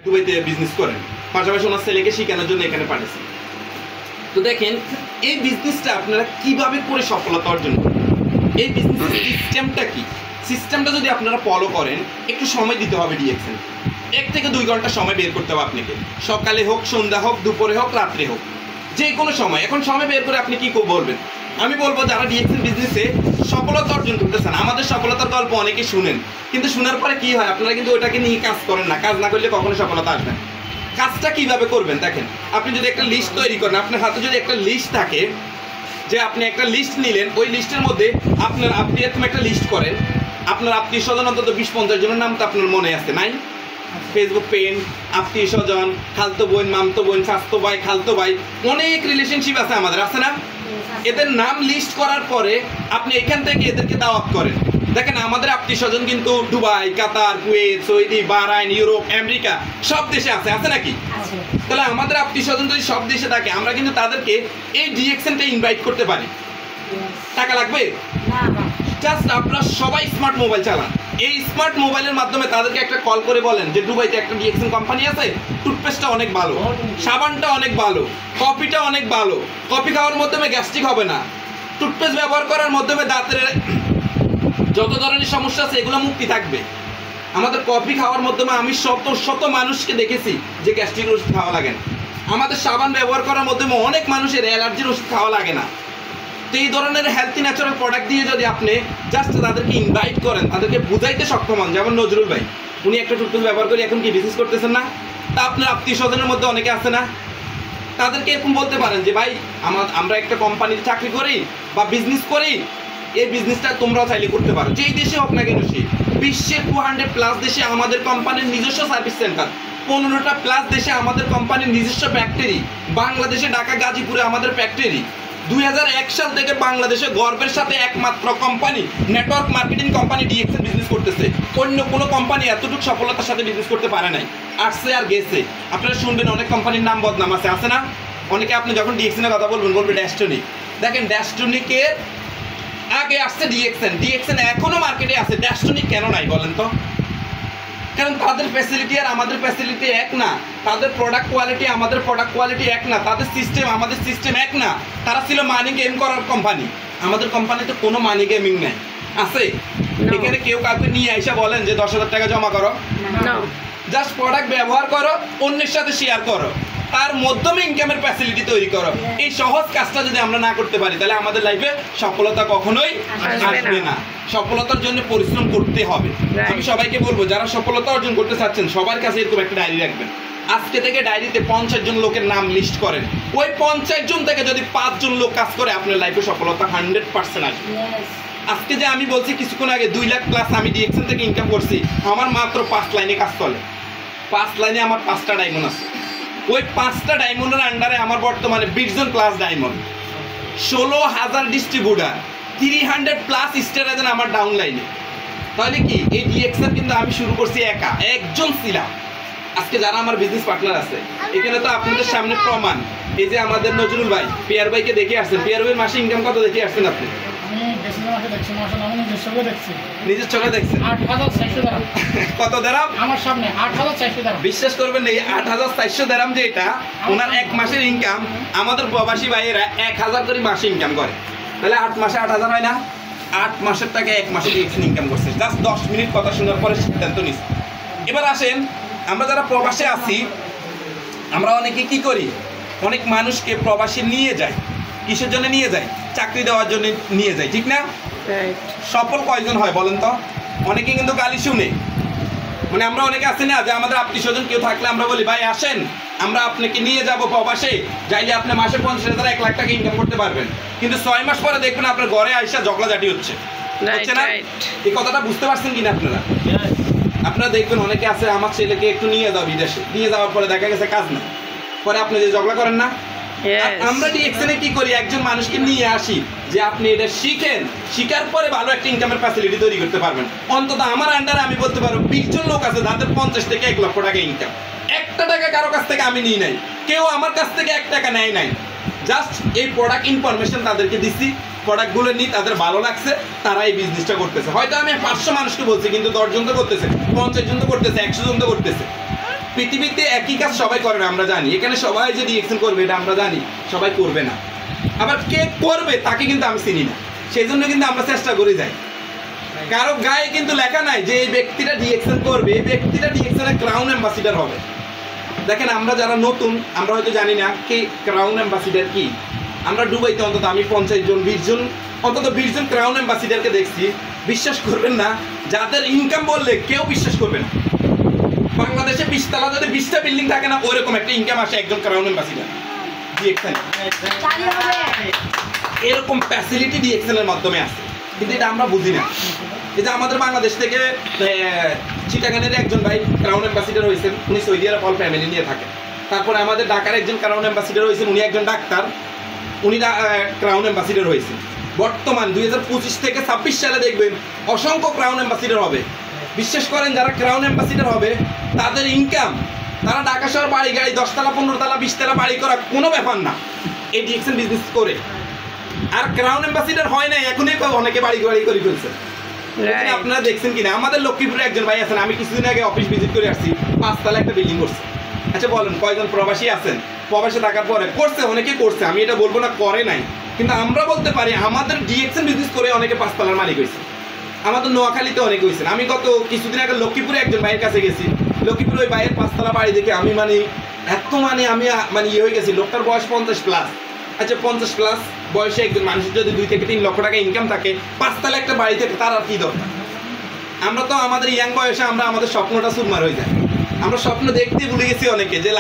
দুবাইতে বিজনেস করেন, পাশাপাশি ওনার ছেলেকে শেখানোর জন্য এখানে পাঠিয়েছেন। তো দেখেন এই বিজনেসটা আপনারা কিভাবে করে সফলতা অর্জন করেন, এই বিজনেসের সিস্টেমটা কি, সিস্টেমটা যদি আপনারা ফলো করেন, একটু সময় দিতে হবে ডিএক্সএন, 1 থেকে 2 ঘন্টা সময় বের করতে হবে আপনাকে, সকালে হোক, সন্ধ্যা হোক, দুপুরে হোক, রাত্রে হোক, যে কোনো সময়। এখন সময় বের করে আপনি কি বলবেন? আমি বলবো যারা ডিএক্সএন বিজনেসে সফলতা অর্জন করতেছেন, আমাদের সফলতার গল্প অনেকে শুনেন, কিন্তু শোনার পরে কি হয়, আপনারা কিন্তু ওইটাকে নিয়ে কাজ করেন না। কাজ না করলে কখনো সফলতা আসবে না। কাজটা কিভাবে করবেন দেখেন, আপনি যদি একটা লিস্ট তৈরি করেন, আপনার হাতে যদি একটা লিস্ট থাকে, যে আপনি একটা লিস্ট নিলেন, ওই লিস্টের মধ্যে আপনি এরকম একটা লিস্ট করেন, আপনার আত্মীয় স্বজন অন্তত 20-50 জনের নাম তো আপনার মনে আছে নাই? ফেসবুক পেন, আত্মীয় স্বজন, খালতো বোন, মামতো বোন, স্বাস্থ্য ভাই, খালতো ভাই, অনেক রিলেশনশিপ আছে আমাদের, আছে না? এদের নাম লিস্ট করার পরে আপনি এখান থেকে এদেরকে দাওয়াত করেন। দেখেন আমাদের আত্মীয় স্বজন কিন্তু Dubai, Qatar, Kuwait, Saudi, Bahrain, Europe, America সব দেশে আছে, আছে নাকি? তাহলে আমাদের আত্মীয় স্বজন যদি সব দেশে থাকে, আমরা কিন্তু তাদেরকে এই ডিএক্সএনটা ইনভাইট করতে পারি। টাকা লাগবে না, জাস্ট আপনারা সবাই স্মার্ট মোবাইল চালান, এই স্মার্ট মোবাইলের মাধ্যমে তাদেরকে একটা কল করে বলেন যে দুবাইতে একটা ডিএক্সএন কোম্পানি আছে, টুথপেস্টটা অনেক ভালো, সাবানটা অনেক ভালো, কফিটা অনেক ভালো, কফি খাওয়ার মাধ্যমে গ্যাস্ট্রিক হবে না, টুথপেস্ট ব্যবহার করার মাধ্যমে দাঁতের যত ধরনের সমস্যা আছে এগুলো মুক্তি থাকবে। আমাদের কফি খাওয়ার মাধ্যমে আমি শত শত মানুষকে দেখেছি যে গ্যাস্ট্রিক ওষুধ খাওয়া লাগে না। আমাদের সাবান ব্যবহার করার মাধ্যমে অনেক মানুষের অ্যালার্জির ওষুধ খাওয়া লাগে না। তো এই ধরনের হেলথি ন্যাচারাল প্রোডাক্ট দিয়ে যদি আপনি জাস্ট তাদেরকে ইনভাইট করেন, তাদেরকে বুঝাইতে সক্ষম হন, যেমন নজরুল ভাই, উনি একটা টুথপেস্ট ব্যবহার করে এখন কি বিজনেস করতেছেন না? তা আপনার আত্মীয় স্বজনের মধ্যে অনেকে আছে না, তাদেরকে এরকম বলতে পারেন যে ভাই আমরা একটা কোম্পানির চাকরি করি বা বিজনেস করি, এই বিজনেসটা তোমরাও চাইলে করতে পারো, যেই দেশে হোক না কেন। সেই বিশ্বের 200+ দেশে আমাদের কোম্পানির নিজস্ব সার্ভিস সেন্টার, 15টা+ দেশে আমাদের কোম্পানির নিজস্ব ফ্যাক্টরি, বাংলাদেশে ঢাকা গাজীপুরে আমাদের ফ্যাক্টরি। 2001 সাল থেকে বাংলাদেশে গর্বের সাথে একমাত্র company, network marketing company DXN business করতেছে। অন্য কোনো কোম্পানি এতটুকু সফলতার সাথে বিজনেস করতে পারে নাই, আসছে আর গেছে। আপনারা শুনবেন অনেক কোম্পানির নাম বদনাম আছে না? অনেকে আপনি যখন ডিএক্সএনের কথা বলবেন বলবে ড্যাস্টনি। দেখেন ড্যাস্টনিকে আগে আসছে ডিএক্সএন, ডিএক্সএন এখনো মার্কেটে আছে, ড্যাস্টনি কেন নাই বলেন তো? কারণ তাদের ফ্যাসিলিটি আর আমাদের ফ্যাসিলিটি এক না, তাদের প্রোডাক্ট কোয়ালিটি আমাদের প্রোডাক্ট কোয়ালিটি এক না, তাদের সিস্টেম আমাদের সিস্টেম এক না। তারা ছিল মানি গেম করার কোম্পানি, আমাদের কোম্পানিতে কোনো মানি গেমিং নাই। আছে এখানে কেউ কাউকে নিয়ে আইসা বলেন যে 10,000 টাকা জমা করো, জাস্ট প্রোডাক্ট ব্যবহার করো, অন্যের সাথে শেয়ার করো, তার মাধ্যমে ইনকামের ফ্যাসিলিটি তৈরি করো। এই সহজ কাজটা যদি আমরা না করতে পারি, তাহলে আমাদের লাইফে সফলতা কখনোই আসবে না। সফলতার জন্য পরিশ্রম করতে হবে। আমি সবাইকে বলবো যারা সফলতা অর্জন করতে চাচ্ছেন, সবার কাছে এরকম একটা ডায়েরি রাখবেন। আজকে থেকে ডায়েরিতে 50 জন লোকের নাম লিস্ট করেন। ওই 50 জন থেকে যদি 5 জন লোক কাজ করে, আপনার লাইফে সফলতা 100% আসবে। আজকে যে আমি বলছি কিছুক্ষণ আগে 2 লাখ+ আমি ডিএক্সএন থেকে ইনকাম করছি, আমার মাত্র 5 লাইনে কাজ চলে। 5 লাইনে আমার 5টা ডায়মন্ড আছে। ওই 5টা ডায়মন্ডের আন্ডারে আমার বর্তমানে 20 জন plus diamond, 16,000 distributor, 300+ star agent আমার ডাউন লাইনে। তাহলে কি এই ডিএক্সএন কিন্তু আমি শুরু করছি একা, একজন ছিলাম। আজকে যারা আমার বিজনেস পার্টনার আছে, এখানে তো আপনাদের সামনে প্রমাণ। এই যে আমাদের নজরুল ভাই, পিয়ার ভাইকে দেখে আসছেন। পিয়ার ভাইয়ের মাসে ইনকাম কত দেখে আসছেন আপনি? নিজের চোখে দেখছেন? 8,400 দিরহাম। কত দিরহাম? আমার সামনে 8,400 দিরহাম। বিশ্বাস করবেন এই 8,400 দিরহাম যে এটা ওনার এক মাসের ইনকাম, আমাদের প্রবাসী ভাইয়েরা 1,000 করে মাসে ইনকাম করে। তাহলে 8 মাসে 8,000 হয় না? 8 মাসের টাকা 1 মাসে ডিএক্সএন ইনকাম করছে। জাস্ট 10 মিনিট কথা শোনার পরে সিদ্ধান্ত নিচ্ছে। এবার আসেন, আমরা যারা প্রবাসে আছি, আমরা অনেকে কি করি, অনেক মানুষকে প্রবাসে নিয়ে যাই। কিসের জন্য নিয়ে যাই? চাকরি দেওয়ার জন্য নিয়ে যাই, ঠিক না? সফল কয়জন হয় বলেন তো? অনেকে কিন্তু গালি শুনে। মানে আমরা অনেকে আছি না যে আমাদের আত্মীয় স্বজন কেউ থাকলে আমরা বলি ভাই আসেন, আমরা আপনাকে নিয়ে যাব প্রবাসে, যাইলে আপনি মাসে 50,000 1 লাখ টাকা ইনকাম করতে পারবেন। কিন্তু 6 মাস পরে দেখবেন আপনার ঘরে আইসা ঝগড়াঝাটি হচ্ছে, হচ্ছে না? এই কথাটা বুঝতে পারছেন কিনা আপনারা? আপনারা দেখবেন অনেকে আছে, আমার ছেলেকে একটু নিয়ে যাও বিদেশে, নিয়ে যাওয়ার পরে দেখা গেছে কাজ না, পরে আপনি যে ঝগড়া করেন না। আমরা ডিএক্সএনে কি করি, একজন মানুষকে নিয়ে আসি যে আপনি এটা শিখেন, শিখার পরে ভালো একটা ইনকামের ফ্যাসিলিটি তৈরি করতে পারবেন। অন্তত আমার আন্ডারে আমি বলতে পারবো 20 জন লোক আছে যাদের 50 থেকে 1 লক্ষ টাকা ইনকাম। 1 টাকা কারো কাছ থেকে আমি নিই নাই, কেউ আমার কাছ থেকে 1 টাকা নেয় নাই। জাস্ট এই প্রোডাক্ট ইনফরমেশন তাদেরকে দিচ্ছি, প্রোডাক্টগুলো নিয়ে তাদের ভালো লাগছে, তারা এই বিজনেসটা করতেছে। হয়তো আমি 500 মানুষকে বলছি, কিন্তু 10 জন তো করতেছে, 50 জন তো করতেছে, 100 জন তো করতেছে। পৃথিবীতে একই কাজ সবাই করে না, আমরা জানি। এখানে সবাই যে ডিএক্সএন করবে এটা আমরা জানি, সবাই করবে না। আবার কে করবে তাকে কিন্তু আমি চিনি না, সেই জন্য কিন্তু আমরা চেষ্টা করে যাই। কারো গায়ে কিন্তু লেখা নাই যে এই ব্যক্তিটা ডিএক্সএন করবে, এই ব্যক্তিটা ডিএক্সএনের ক্রাউন অ্যাম্বাসিডার হবে। দেখেন আমরা যারা নতুন, আমরা হয়তো জানি না কি ক্রাউন অ্যাম্বাসিডার কি। আমরা দুবাইতে অন্তত আমি 50 জন 20 জন অন্তত 20 জন ক্রাউন অ্যাম্বাসিডারকে দেখছি। বিশ্বাস করবেন না, যাদের ইনকাম বললে কেউ বিশ্বাস করবে না। বাংলাদেশে 20 তলা যদি 20টা বিল্ডিং থাকে না, ওইরকম একটা ইনকাম আসে একজন ক্রাউন অ্যাম্বাসিডার ডিএক্সএন। এরকম ফ্যাসিলিটি ডিএক্সএনের মাধ্যমে আসে, কিন্তু এটা আমরা বুঝি না। এই যে আমাদের বাংলাদেশ থেকে চিটাগানের একজন ভাই ক্রাউন অ্যাম্বাসিডার হয়েছেন, উনি সৌদি আরব অল ফ্যামিলি নিয়ে থাকেন। তারপরে আমাদের ঢাকার একজন ক্রাউন অ্যাম্বাসিডার হয়েছেন, উনি একজন ডাক্তার, উনি ক্রাউন অ্যাম্বাসিডার হয়েছেন। বর্তমান 2025 থেকে 26 সালে দেখবেন অসংখ্য ক্রাউন অ্যাম্বাসিডার হবে। বিশ্বাস করেন যারা ক্রাউন অ্যাম্বাসিডার হবে তাদের ইনকাম, তারা ঢাকা শহর বাড়ি গাড়ি 10 তলা 15 তলা 20 তলা বাড়ি করা কোনো ব্যাপার না এই ডিএক্সএন বিজনেস করে। আর ক্রাউন অ্যাম্বাসিডার হয় না এখনই অনেকে বাড়ি গাড়ি করে ফেলছে। আপনারা দেখছেন কিনা, আমাদের লক্ষ্মীপুরে একজন ভাই আছেন, আমি কিছুদিন আগে অফিস ভিজিট করে আসছি, 5 তলা একটা বিল্ডিং করছে। আচ্ছা বলেন কয়জন প্রবাসী আছেন? প্রবাসে থাকার পরে করছে, অনেকে করছে, আমি এটা বলবো না করে নাই, কিন্তু আমরা বলতে পারি আমাদের ডিএক্সএন বিজনেস করে অনেকে 5 তলার মালিক হয়েছে। আমাদের নোয়াখালীতে অনেকে হয়েছেন। আমি গত কিছুদিন আগে লক্ষ্মীপুরে একজন ভাইয়ের কাছে গেছি, লক্ষ্মীপুরে ওই ভাইয়ের 5 তলা বাড়ি দেখে আমি এত আমি ইয়ে হয়ে গেছি। লোকটার বয়স 50+। আচ্ছা 50+ বয়সে একজন মানুষের যদি 2 থেকে 3 লক্ষ টাকা ইনকাম থাকে, 5 তলা একটা বাড়ি থেকে তার আর কি দরকার? আমরা তো আমাদের ইয়াং বয়সে আমরা আমাদের স্বপ্নটা সুরমার হয়ে যায়, আমরা স্বপ্ন দেখতে ভুলে গেছি অনেকে যে